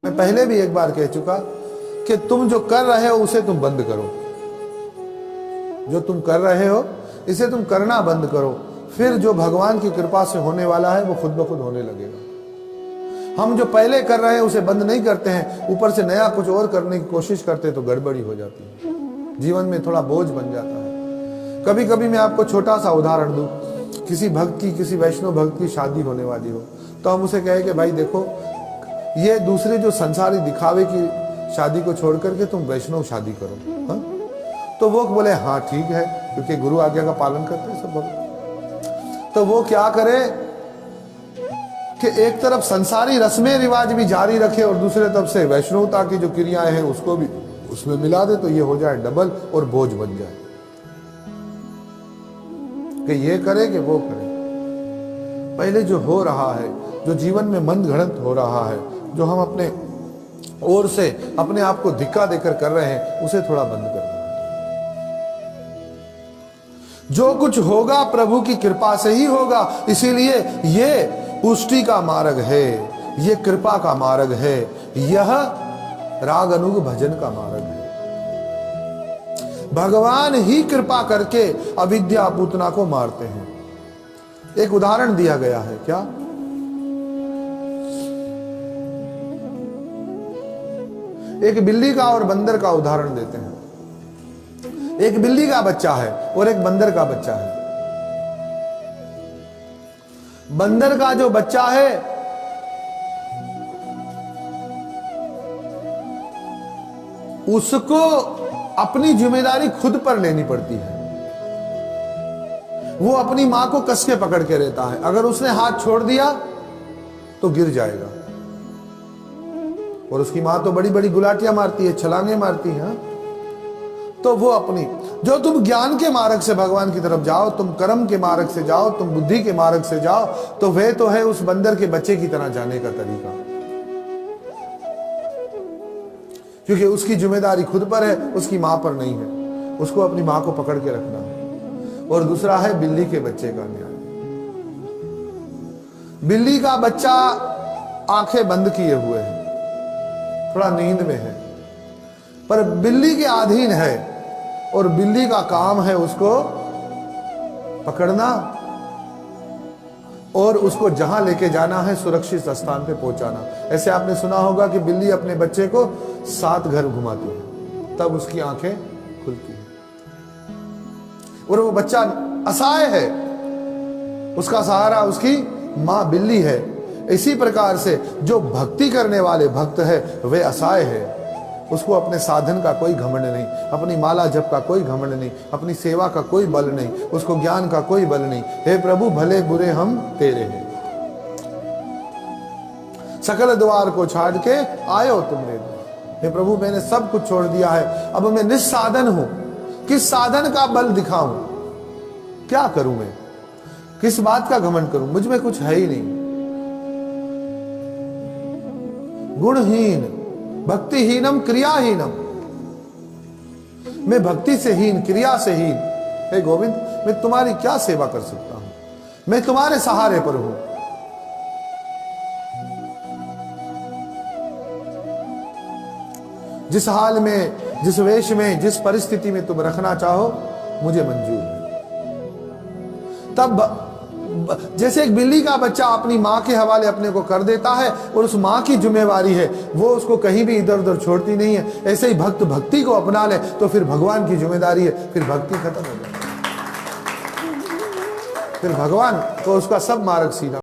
मैं पहले भी एक बार कह चुका कि तुम जो कर रहे हो उसे तुम बंद करो। जो तुम कर रहे हो इसे तुम करना बंद करो, फिर जो भगवान की कृपा से होने वाला है वो खुद ब खुद होने लगेगा। हम जो पहले कर रहे हैं उसे बंद नहीं करते हैं, ऊपर से नया कुछ और करने की कोशिश करते हैं तो गड़बड़ी हो जाती है, जीवन में थोड़ा बोझ बन जाता है। कभी कभी मैं आपको छोटा सा उदाहरण दूं, किसी भक्त की, किसी वैष्णव भक्त की शादी होने वाली हो तो हम उसे कहें कि भाई देखो, ये दूसरे जो संसारी दिखावे की शादी को छोड़ करके तुम वैष्णव शादी करो। हा? तो वो बोले हाँ ठीक है, क्योंकि गुरु आज्ञा का पालन करते हैं सब भक्त। तो वो क्या करे कि एक तरफ संसारी रस्में रिवाज भी जारी रखे और दूसरे तरफ से वैष्णवता की जो क्रियाएं हैं उसको भी उसमें मिला दे, तो ये हो जाए डबल और बोझ बन जाए कि ये करे कि वो करे। पहले जो हो रहा है, जो जीवन में मन घड़ंत हो रहा है, जो हम अपने ओर से अपने आप को धिक्का देकर कर रहे हैं, उसे थोड़ा बंद कर दो। जो कुछ होगा प्रभु की कृपा से ही होगा, इसीलिए ये पुष्टि का मार्ग है, ये कृपा का मार्ग है, यह राग अनुग भजन का मार्ग है। भगवान ही कृपा करके अविद्या पूतना को मारते हैं। एक उदाहरण दिया गया है, क्या? एक बिल्ली का और बंदर का उदाहरण देते हैं। एक बिल्ली का बच्चा है और एक बंदर का बच्चा है। बंदर का जो बच्चा है उसको अपनी जिम्मेदारी खुद पर लेनी पड़ती है। वो अपनी मां को कस के पकड़ के रहता है, अगर उसने हाथ छोड़ दिया तो गिर जाएगा। और उसकी मां तो बड़ी बड़ी गुलाटियां मारती है, छलांगे मारती है। तो वो अपनी, जो तुम ज्ञान के मार्ग से भगवान की तरफ जाओ, तुम कर्म के मार्ग से जाओ, तुम बुद्धि के मार्ग से जाओ, तो वह तो है उस बंदर के बच्चे की तरह जाने का तरीका, क्योंकि उसकी जिम्मेदारी खुद पर है, उसकी मां पर नहीं है। उसको अपनी मां को पकड़ के रखना है। और दूसरा है बिल्ली के बच्चे का न्याय। बिल्ली का बच्चा आंखें बंद किए हुए है, थोड़ा नींद में है, पर बिल्ली के अधीन है और बिल्ली का काम है उसको पकड़ना और उसको जहां लेके जाना है सुरक्षित स्थान पे पहुंचाना। ऐसे आपने सुना होगा कि बिल्ली अपने बच्चे को 7 घर घुमाती है, तब उसकी आंखें खुलती है। और वो बच्चा असहाय है, उसका सहारा उसकी मां बिल्ली है। इसी प्रकार से जो भक्ति करने वाले भक्त है वे असहाय है। उसको अपने साधन का कोई घमंड नहीं, अपनी माला जप का कोई घमंड नहीं, अपनी सेवा का कोई बल नहीं, उसको ज्ञान का कोई बल नहीं। हे प्रभु भले बुरे हम तेरे हैं, सकल द्वार को छाड़ के आयो तुम मेरे। हे प्रभु मैंने सब कुछ छोड़ दिया है, अब मैं निस्साधन हूं। किस साधन का बल दिखाऊं? क्या करूं मैं? किस बात का घमंड करूं? मुझ में कुछ है ही नहीं। गुणहीन, भक्तिहीनम क्रियाहीनम, मैं भक्ति से हीन, क्रिया से हीन। हे गोविंद, मैं तुम्हारी क्या सेवा कर सकता हूं? मैं तुम्हारे सहारे पर हूं। जिस हाल में, जिस वेश में, जिस परिस्थिति में तुम रखना चाहो मुझे मंजूर है। तब जैसे एक बिल्ली का बच्चा अपनी मां के हवाले अपने को कर देता है और उस मां की जिम्मेवारी है, वो उसको कहीं भी इधर उधर छोड़ती नहीं है, ऐसे ही भक्त भक्ति को अपना ले तो फिर भगवान की जिम्मेदारी है, फिर भक्ति खत्म हो जाए, फिर भगवान तो उसका सब मार्ग सीधा।